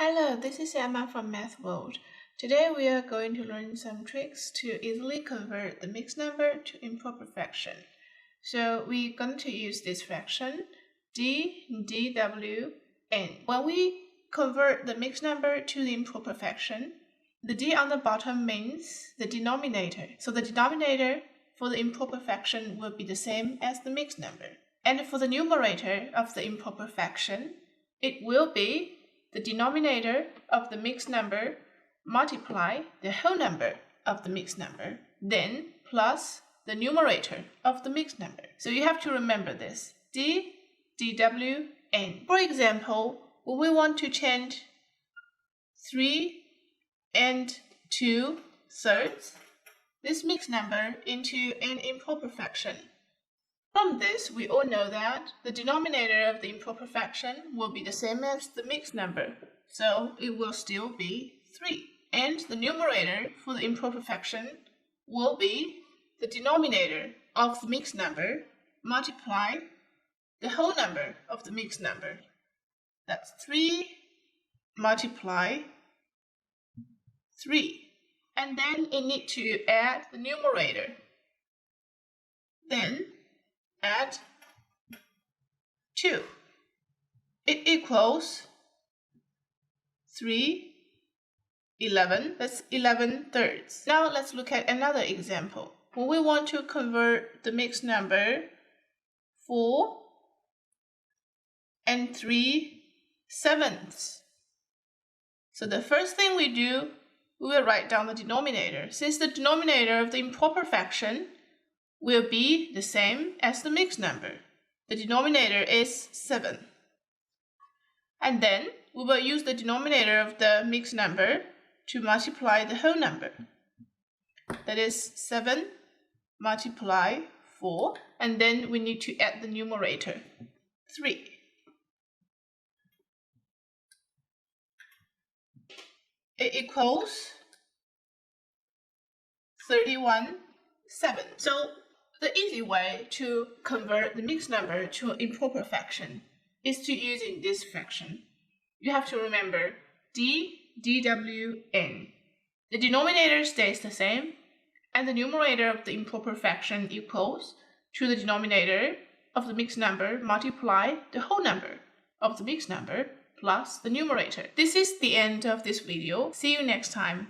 Hello, this is Emma from Math World. Today we are going to learn some tricks to easily convert the mixed number to improper fraction. So we're going to use this fraction dwN. When we convert the mixed number to the improper fraction, the d on the bottom means the denominator. So the denominator for the improper fraction will be the same as the mixed number. And for the numerator of the improper fraction, it will be the denominator of the mixed number multiply the whole number of the mixed number, then plus the numerator of the mixed number. So you have to remember this, dwN. For example, when we want to change 3 and 2/3, this mixed number into an improper fraction. From this, we all know that the denominator of the improper fraction will be the same as the mixed number, so it will still be 3. And the numerator for the improper fraction will be the denominator of the mixed number multiply the whole number of the mixed number. That's 3 multiply 3. And then it needs to add the numerator. Then add 2. It equals 3, 11. That's 11/3. Now let's look at another example. When we want to convert the mixed number 4 and 3/7. So the first thing we do, we will write down the denominator. Since the denominator of the improper fraction will be the same as the mixed number. The denominator is 7. And then we will use the denominator of the mixed number to multiply the whole number. That is 7 multiply 4. And then we need to add the numerator, 3. It equals 31/7. So the easy way to convert the mixed number to an improper fraction is to using this fraction. You have to remember dwN. The denominator stays the same, and the numerator of the improper fraction equals to the denominator of the mixed number multiply the whole number of the mixed number plus the numerator. This is the end of this video. See you next time.